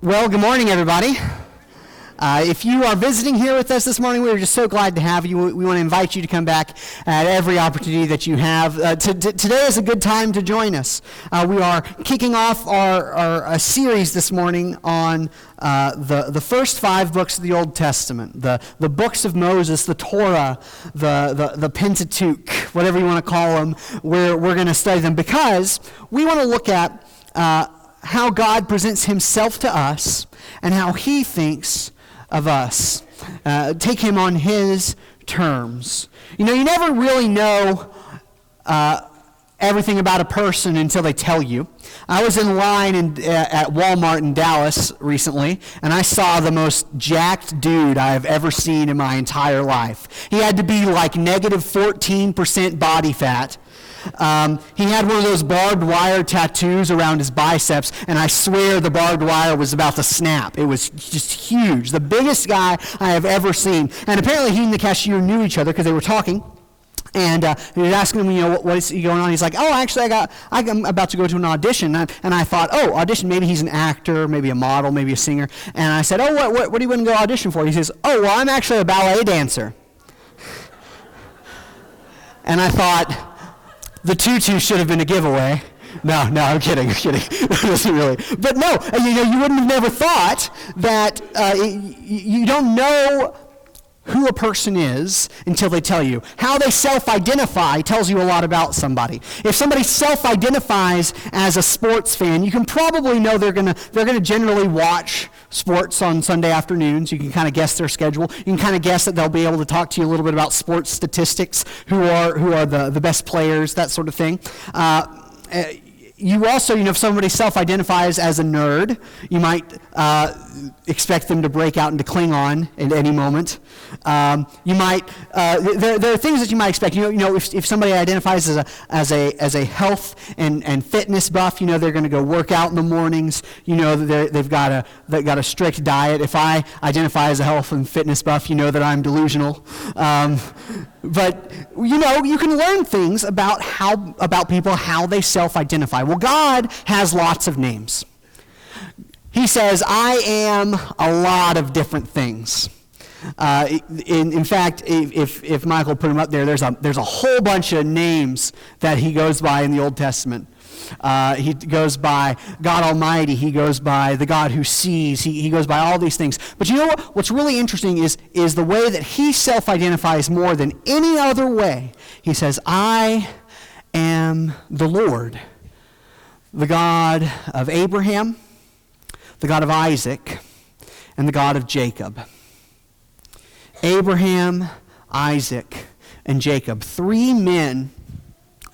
Well, good morning, everybody. If you are visiting here with us this morning, we're just so glad to have you. We want to invite you to come back at every opportunity that you have. Today is a good time to join us. We are kicking off our series this morning on the first 5 books of the Old Testament, the books of Moses, the Torah, the Pentateuch, whatever you want to call them. We're going to study them because we want to look at how God presents himself to us and how he thinks of us. Take him on his terms. You know, you never really know everything about a person until they tell you. I was in line at Walmart in Dallas recently, and I saw the most jacked dude I have ever seen in my entire life. He had to be like negative 14% body fat. He had one of those barbed wire tattoos around his biceps, and I swear the barbed wire was about to snap. It was just huge. The biggest guy I have ever seen. And apparently he and the cashier knew each other because they were talking. And he was asking him, you know, what is going on? He's like, oh, actually, I'm about to go to an audition. And I thought, oh, audition, maybe he's an actor, maybe a model, maybe a singer. And I said, oh, what do you want to go audition for? He says, oh, well, I'm actually a ballet dancer. And I thought, the tutu should have been a giveaway. No, I'm kidding. It wasn't really. But no, you wouldn't have never thought that you don't know who a person is until they tell you. How they self-identify tells you a lot about somebody. If somebody self-identifies as a sports fan, you can probably know they're gonna generally watch sports on Sunday afternoons. You can kind of guess their schedule. You can kind of guess that they'll be able to talk to you a little bit about sports statistics, who are the best players, that sort of thing. You also, if somebody self-identifies as a nerd, you might expect them to break out into Klingon at any moment. You might there are things that you might expect. If somebody identifies as a health and fitness buff, they're going to go work out in the mornings. They've got a strict diet. If I identify as a health and fitness buff, that I'm delusional. But you can learn things about people, how they self-identify. Well, God has lots of names. He says, I am a lot of different things. In fact, if Michael put them up there, there's a whole bunch of names that he goes by in the Old Testament. He goes by God Almighty. He goes by the God who sees. He goes by all these things. But you know what? What's really interesting is the way that he self-identifies more than any other way. He says, I am the Lord, the God of Abraham, the God of Isaac, and the God of Jacob. Abraham, Isaac, and Jacob, 3 men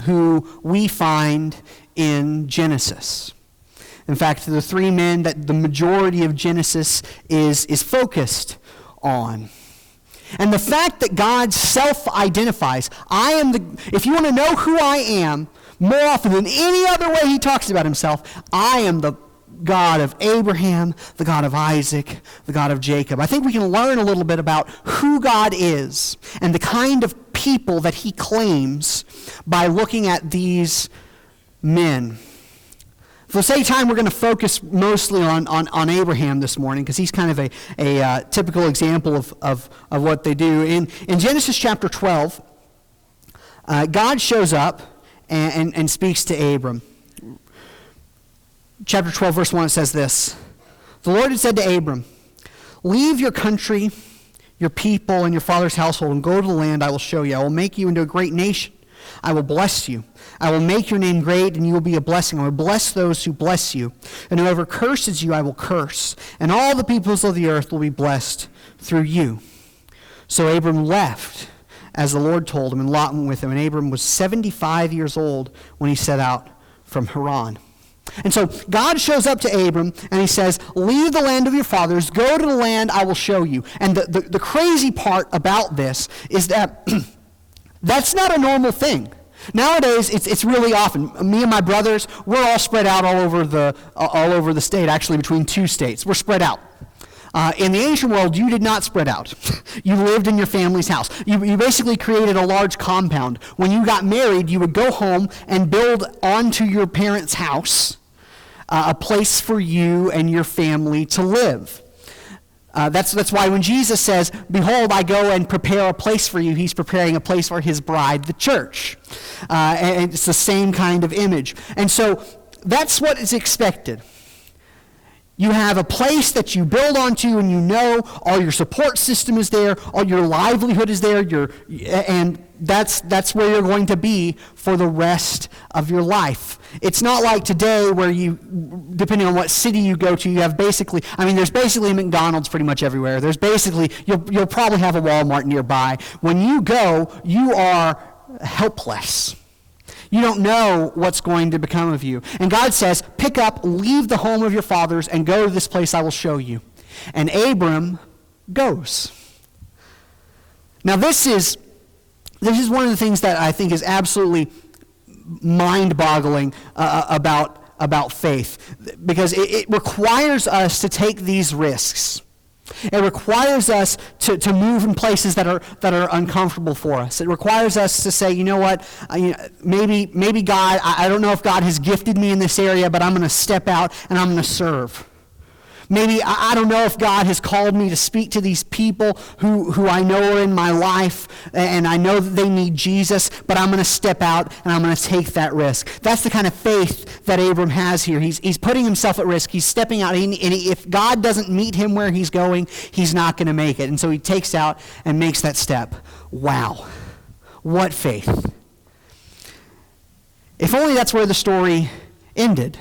who we find in Genesis. In fact, the 3 men that the majority of Genesis is focused on. And the fact that God self-identifies, if you want to know who I am, more often than any other way he talks about himself, I am the God of Abraham, the God of Isaac, the God of Jacob. I think we can learn a little bit about who God is and the kind of people that he claims by looking at these men. For the sake of time, we're going to focus mostly on Abraham this morning because he's kind of a typical example of what they do. In Genesis chapter 12, God shows up and speaks to Abram. Chapter 12, verse 1, it says this. The Lord had said to Abram, leave your country, your people, and your father's household, and go to the land I will show you. I will make you into a great nation. I will bless you. I will make your name great, and you will be a blessing. I will bless those who bless you. And whoever curses you, I will curse. And all the peoples of the earth will be blessed through you. So Abram left, as the Lord told him, and Lot went with him. And Abram was 75 years old when he set out from Haran. And so God shows up to Abram and he says, leave the land of your fathers, go to the land I will show you. And the crazy part about this is that that's not a normal thing. Nowadays, it's really often. Me and my brothers, we're all spread out all over the state, actually between 2 states. We're spread out. In the ancient world, you did not spread out. You lived in your family's house. You basically created a large compound. When you got married, you would go home and build onto your parents' house a place for you and your family to live. That's why when Jesus says, "Behold, I go and prepare a place for you," he's preparing a place for his bride, the church. And it's the same kind of image. And so that's what is expected. You have a place that you build onto, and you know all your support system is there, all your livelihood is there, and that's where you're going to be for the rest of your life. It's not like today where you, depending on what city you go to, you have there's basically a McDonald's pretty much everywhere. There's basically, you'll probably have a Walmart nearby. When you go, you are helpless. You don't know what's going to become of you. And God says, pick up, leave the home of your fathers, and go to this place I will show you. And Abram goes. Now this is one of the things that I think is absolutely mind-boggling about faith, because it requires us to take these risks. It requires us to move in places that are uncomfortable for us. It requires us to say, you know what, maybe God, I don't know if God has gifted me in this area, but I'm going to step out and I'm going to serve. Maybe, I don't know if God has called me to speak to these people who I know are in my life, and I know that they need Jesus, but I'm going to step out and I'm going to take that risk. That's the kind of faith that Abram has here. He's putting himself at risk. He's stepping out, and if God doesn't meet him where he's going, he's not going to make it. And so he takes out and makes that step. Wow. What faith. If only that's where the story ended.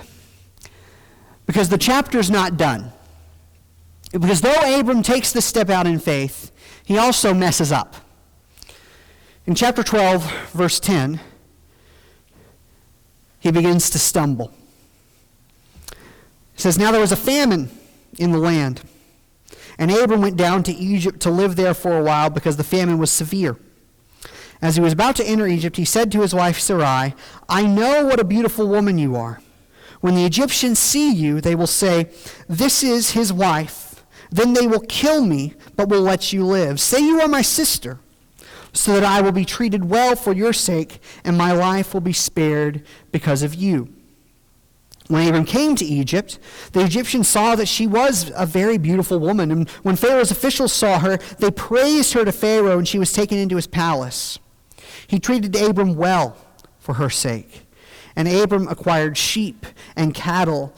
Because the chapter's not done. Because though Abram takes this step out in faith, he also messes up. In chapter 12, verse 10, he begins to stumble. It says, "Now there was a famine in the land, and Abram went down to Egypt to live there for a while because the famine was severe. As he was about to enter Egypt, he said to his wife Sarai, 'I know what a beautiful woman you are. When the Egyptians see you, they will say, "This is his wife." Then they will kill me, but will let you live. Say you are my sister, so that I will be treated well for your sake, and my life will be spared because of you.' When Abram came to Egypt, the Egyptians saw that she was a very beautiful woman. And when Pharaoh's officials saw her, they praised her to Pharaoh, and she was taken into his palace. He treated Abram well for her sake. And Abram acquired sheep and cattle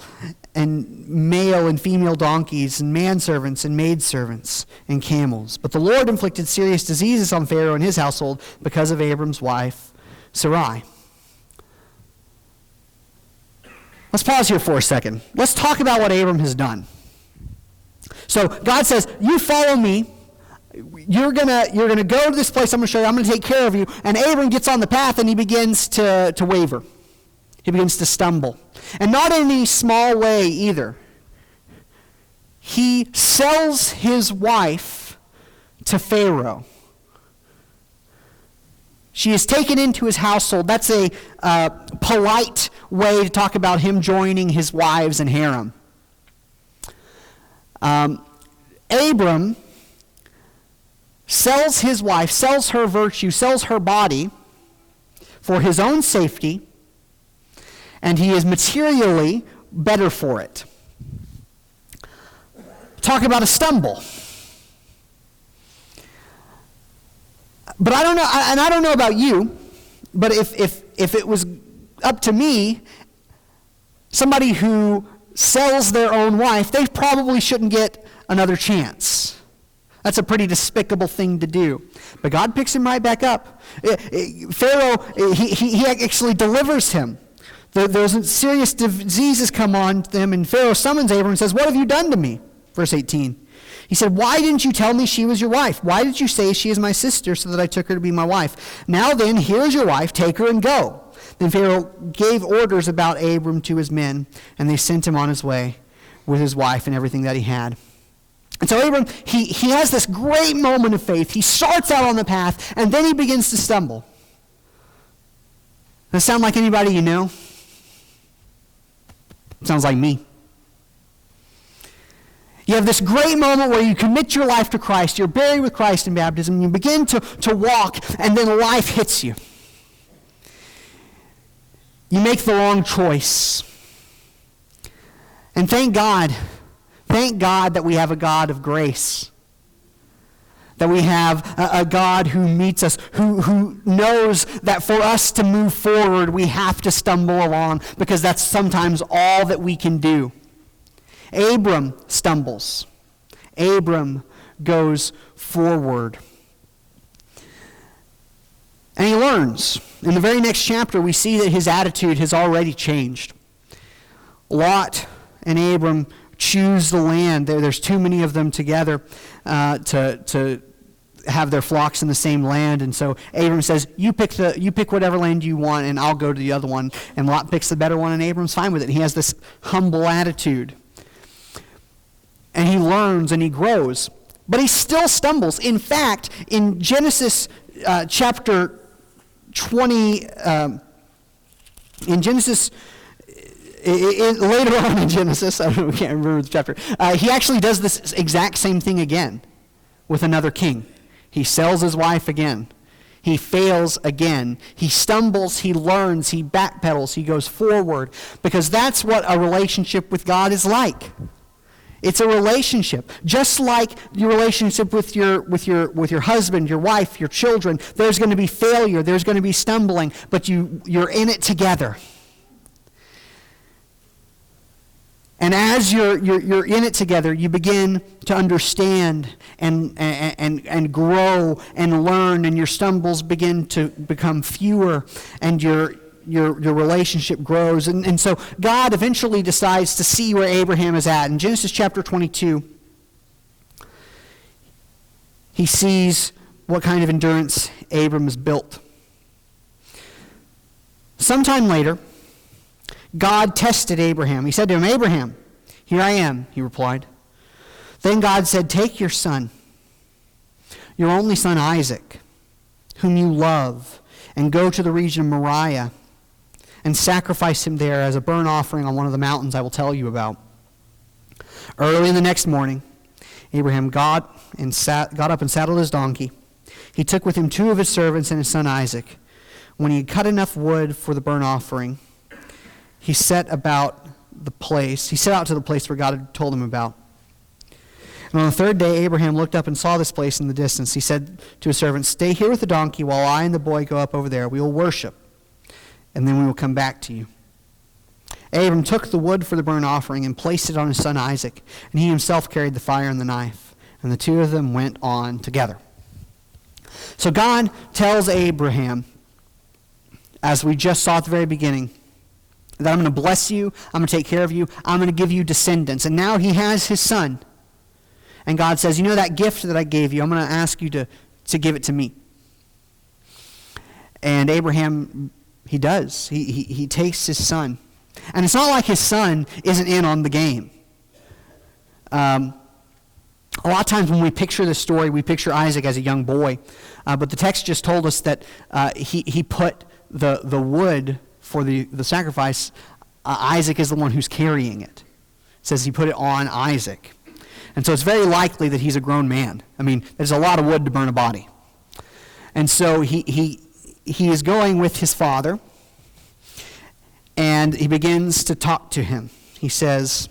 and male and female donkeys and manservants and maidservants and camels. But the Lord inflicted serious diseases on Pharaoh and his household because of Abram's wife, Sarai." Let's pause here for a second. Let's talk about what Abram has done. So God says, you follow me. You're gonna go to this place I'm going to show you. I'm going to take care of you. And Abram gets on the path and he begins to waver. He begins to stumble. And not in any small way either. He sells his wife to Pharaoh. She is taken into his household. That's a polite way to talk about him joining his wives and harem. Abram sells his wife, sells her virtue, sells her body for his own safety, and he is materially better for it. Talk about a stumble. But I don't know, and I don't know about you, but if it was up to me, somebody who sells their own wife, they probably shouldn't get another chance. That's a pretty despicable thing to do. But God picks him right back up. Pharaoh, he actually delivers him. Those serious diseases come on them, and Pharaoh summons Abram and says, "What have you done to me?" Verse 18. He said, "Why didn't you tell me she was your wife? Why did you say she is my sister so that I took her to be my wife? Now then, here is your wife, take her and go." Then Pharaoh gave orders about Abram to his men, and they sent him on his way with his wife and everything that he had. And so Abram, he has this great moment of faith. He starts out on the path, and then he begins to stumble. Does that sound like anybody you know? Sounds like me. You have this great moment where you commit your life to Christ. You're buried with Christ in baptism. You begin to walk, and then life hits you. You make the wrong choice. And thank God that we have a God of grace. That we have a God who meets us, who knows that for us to move forward, we have to stumble along, because that's sometimes all that we can do. Abram stumbles. Abram goes forward. And he learns. In the very next chapter, we see that his attitude has already changed. Lot and Abram choose the land. There's too many of them together to have their flocks in the same land. And so Abram says, you pick whatever land you want, and I'll go to the other one. And Lot picks the better one, and Abram's fine with it. And he has this humble attitude. And he learns and he grows. But he still stumbles. In fact, in Genesis chapter 20, in Genesis, later on in Genesis, I can't remember the chapter, he actually does this exact same thing again with another king. He sells his wife again. He fails again. He stumbles, he learns, he backpedals, he goes forward, because that's what a relationship with God is like. It's a relationship. Just like your relationship with your husband, your wife, your children, there's going to be failure, there's going to be stumbling, but you're in it together. And as you're in it together, you begin to understand and grow and learn, and your stumbles begin to become fewer, and your relationship grows. And so God eventually decides to see where Abraham is at. In Genesis chapter 22, he sees what kind of endurance Abram has built. Sometime later, God tested Abraham. He said to him, Abraham, here I am, he replied. Then God said, take your son, your only son Isaac, whom you love, and go to the region of Moriah, and sacrifice him there as a burnt offering on one of the mountains I will tell you about. Early in the next morning, Abraham got up and saddled his donkey. He took with him 2 of his servants and his son Isaac. When he had cut enough wood for the burnt offering, he set out to the place where God had told him about. And on the 3rd day, Abraham looked up and saw this place in the distance. He said to his servant, stay here with the donkey while I and the boy go up over there. We will worship, and then we will come back to you. Abram took the wood for the burnt offering and placed it on his son Isaac, and he himself carried the fire and the knife, and the 2 of them went on together. So God tells Abraham, as we just saw at the very beginning, that I'm going to bless you, I'm going to take care of you, I'm going to give you descendants. And now he has his son. And God says, you know that gift that I gave you, I'm going to ask you to give it to me. And Abraham, he does. He takes his son. And it's not like his son isn't in on the game. A lot of times when we picture this story, we picture Isaac as a young boy. But the text just told us that he put the wood for the sacrifice. Isaac is the one who's carrying it. It says he put it on Isaac. And so it's very likely that he's a grown man. I mean, there's a lot of wood to burn a body. And so he is going with his father, and he begins to talk to him. He says,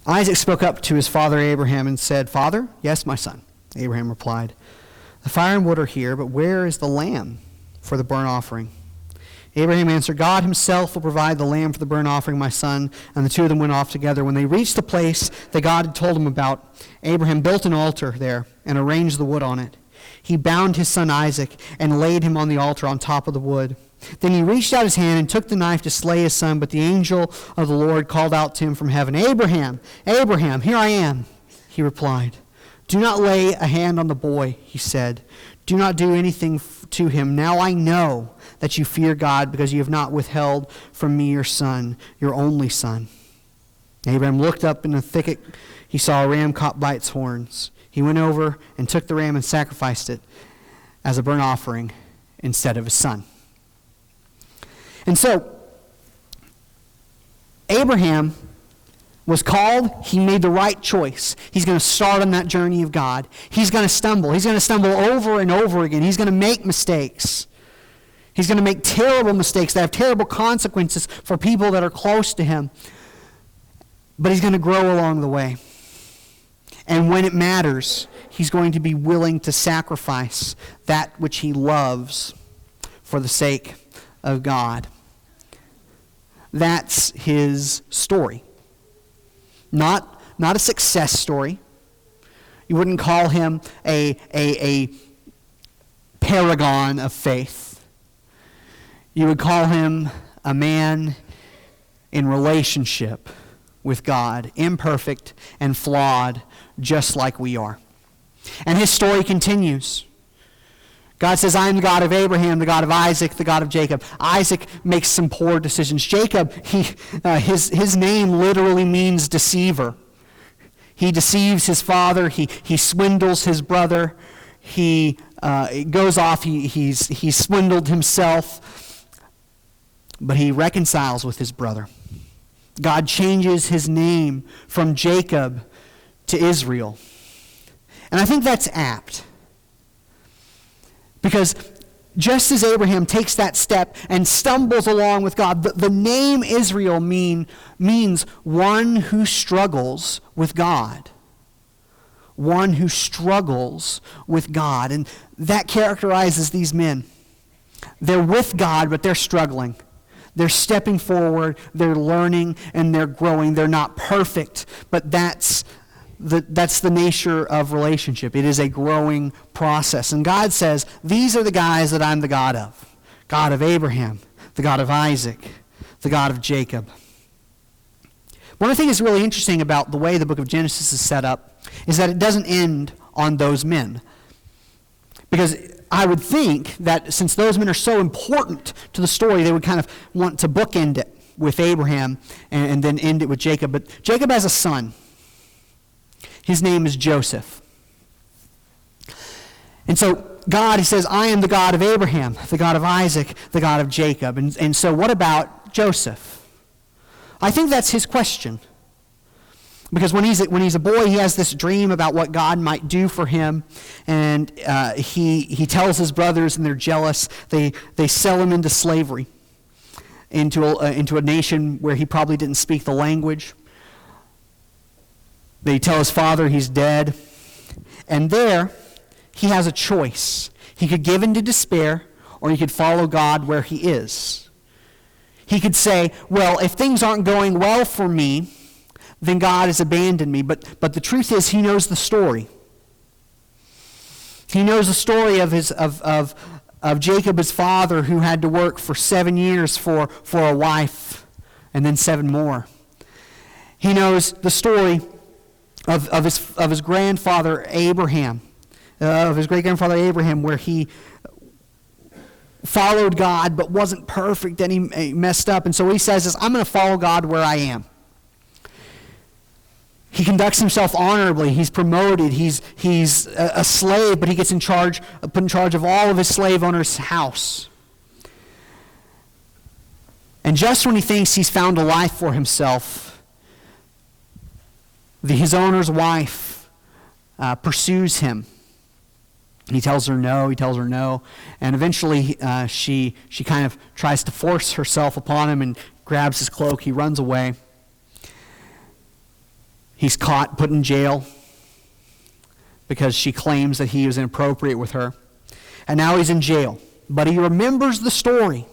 Isaac spoke up to his father Abraham and said, Father? Yes, my son. Abraham replied, the fire and wood are here, but where is the lamb for the burnt offering? Abraham answered, God himself will provide the lamb for the burnt offering, my son. And the 2 of them went off together. When they reached the place that God had told him about, Abraham built an altar there and arranged the wood on it. He bound his son Isaac and laid him on the altar on top of the wood. Then he reached out his hand and took the knife to slay his son, but the angel of the Lord called out to him from heaven, Abraham, Abraham, here I am, he replied. Do not lay a hand on the boy, he said. Do not do anything to him. Now I know that you fear God, because you have not withheld from me your son, your only son. Abraham looked up in the thicket. He saw a ram caught by its horns. He went over and took the ram and sacrificed it as a burnt offering instead of his son. And so, Abraham was called. He made the right choice. He's going to start on that journey of God. He's going to stumble. He's going to stumble over and over again. He's going to make mistakes. He's going to make terrible mistakes that have terrible consequences for people that are close to him. But he's going to grow along the way. And when it matters, he's going to be willing to sacrifice that which he loves for the sake of God. That's his story. Not a success story. You wouldn't call him a paragon of faith. You would call him a man in relationship with God, imperfect and flawed, just like we are. And his story continues. God says, I am the God of Abraham, the God of Isaac, the God of Jacob. Isaac makes some poor decisions. Jacob, his name literally means deceiver. He deceives his father. He swindles his brother. He goes off. He's swindled himself. But he reconciles with his brother. God changes his name from Jacob to Israel. And I think that's apt. Because just as Abraham takes that step and stumbles along with God, the name Israel means one who struggles with God. One who struggles with God. And that characterizes these men. They're with God, but they're struggling. They're stepping forward, they're learning, and they're growing. They're not perfect, but that's the nature of relationship. It is a growing process. And God says, these are the guys that I'm the God of. God of Abraham, the God of Isaac, the God of Jacob. One of the things that's really interesting about the way the book of Genesis is set up is that it doesn't end on those men. Because I would think that since those men are so important to the story, they would kind of want to bookend it with Abraham and then end it with Jacob. But Jacob has a son. His name is Joseph. And so God, he says, I am the God of Abraham, the God of Isaac, the God of Jacob. And so what about Joseph? I think that's his question. Because when he's a boy, he has this dream about what God might do for him. And he tells his brothers, and they're jealous. They sell him into slavery, into a nation where he probably didn't speak the language. They tell his father he's dead. And there, he has a choice. He could give in to despair, or he could follow God where he is. He could say, well, if things aren't going well for me, then God has abandoned me. But the truth is, he knows the story. He knows the story of Jacob, his father, who had to work for 7 years for a wife, and then 7 more. He knows the story of his grandfather Abraham, of his great-grandfather Abraham, where he followed God but wasn't perfect and he messed up. And so what he says is, I'm going to follow God where I am. He conducts himself honorably. He's promoted. He's a slave, but he gets put in charge of all of his slave owner's house. And just when he thinks he's found a life for himself, his owner's wife pursues him. He tells her no, and eventually she kind of tries to force herself upon him and grabs his cloak. He runs away. He's caught, put in jail, because she claims that he was inappropriate with her. And now he's in jail. But he remembers the story,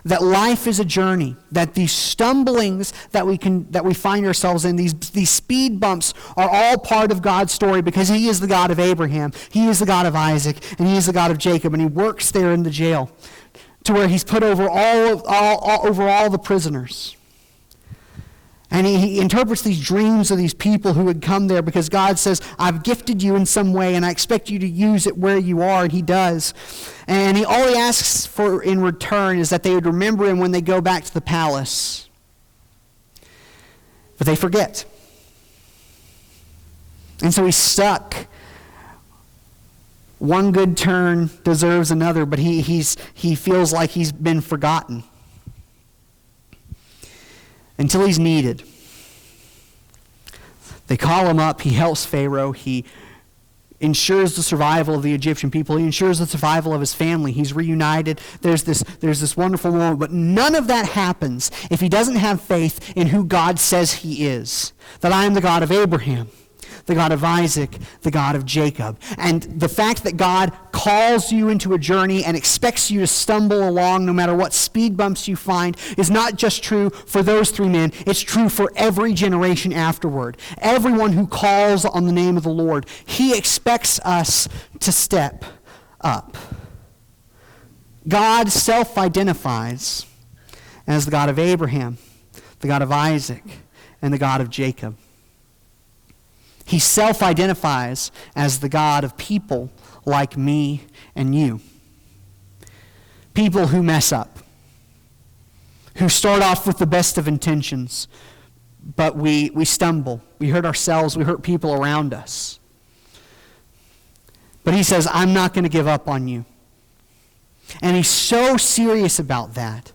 that life is a journey, that these stumblings that we find ourselves in, these speed bumps, are all part of God's story, because he is the God of Abraham, he is the God of Isaac, and he is the God of Jacob, and he works there in the jail to where he's put over all the prisoners. And he interprets these dreams of these people who would come there, because God says, I've gifted you in some way and I expect you to use it where you are, and he does. And all he asks for in return is that they would remember him when they go back to the palace. But they forget. And so he's stuck. One good turn deserves another, but he feels like he's been forgotten. Until he's needed. They call him up. He helps Pharaoh. He ensures the survival of the Egyptian people. He ensures the survival of his family. He's reunited. There's this wonderful moment. But none of that happens if he doesn't have faith in who God says he is. That I am the God of Abraham, the God of Isaac, the God of Jacob. And the fact that God calls you into a journey and expects you to stumble along no matter what speed bumps you find is not just true for those three men. It's true for every generation afterward. Everyone who calls on the name of the Lord, he expects us to step up. God self-identifies as the God of Abraham, the God of Isaac, and the God of Jacob. He self-identifies as the God of people like me and you. People who mess up. Who start off with the best of intentions, but we stumble. We hurt ourselves. We hurt people around us. But he says, I'm not going to give up on you. And he's so serious about that.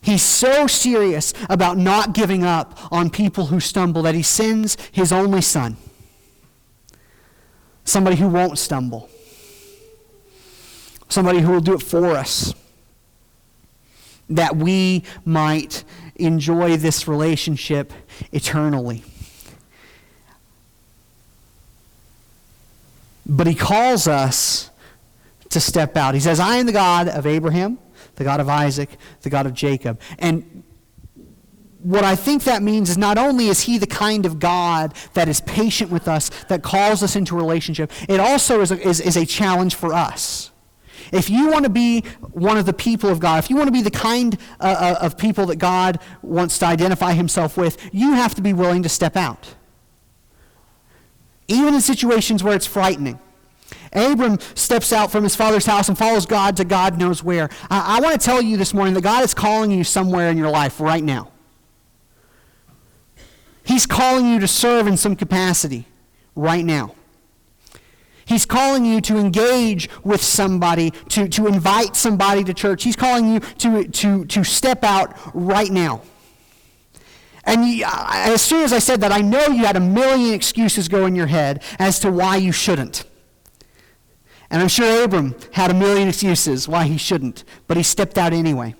He's so serious about not giving up on people who stumble that he sends his only son. Somebody who won't stumble. Somebody who will do it for us. That we might enjoy this relationship eternally. But he calls us to step out. He says, I am the God of Abraham, the God of Isaac, the God of Jacob. And what I think that means is not only is he the kind of God that is patient with us, that calls us into a relationship, it also is a challenge for us. If you want to be one of the people of God, if you want to be the kind of people that God wants to identify himself with, you have to be willing to step out. Even in situations where it's frightening. Abram steps out from his father's house and follows God to God knows where. I want to tell you this morning that God is calling you somewhere in your life right now. He's calling you to serve in some capacity right now. He's calling you to engage with somebody, to invite somebody to church. He's calling you to step out right now. And as soon as I said that, I know you had a million excuses go in your head as to why you shouldn't. And I'm sure Abram had a million excuses why he shouldn't, but he stepped out anyway.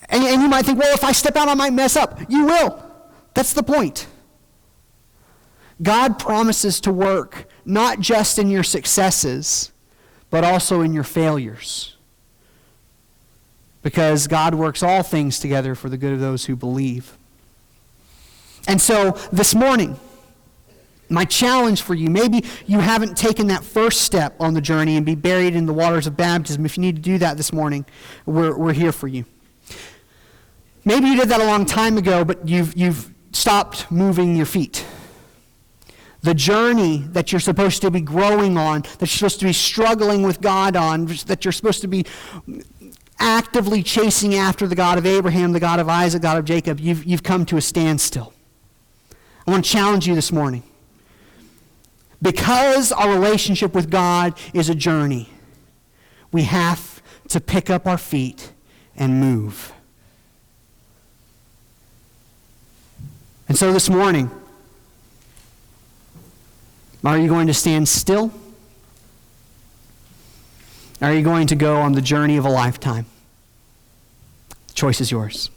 And you might think, well, if I step out, I might mess up. You will. That's the point. God promises to work not just in your successes, but also in your failures. Because God works all things together for the good of those who believe. And so this morning, my challenge for you, maybe you haven't taken that first step on the journey and be buried in the waters of baptism. If you need to do that this morning, we're here for you. Maybe you did that a long time ago, but you've stopped moving your feet. The journey that you're supposed to be growing on, that you're supposed to be struggling with God on, that you're supposed to be actively chasing after the God of Abraham, the God of Isaac, the God of Jacob, you've come to a standstill. I want to challenge you this morning. Because our relationship with God is a journey, we have to pick up our feet and move. And so this morning, are you going to stand still? Are you going to go on the journey of a lifetime? The choice is yours.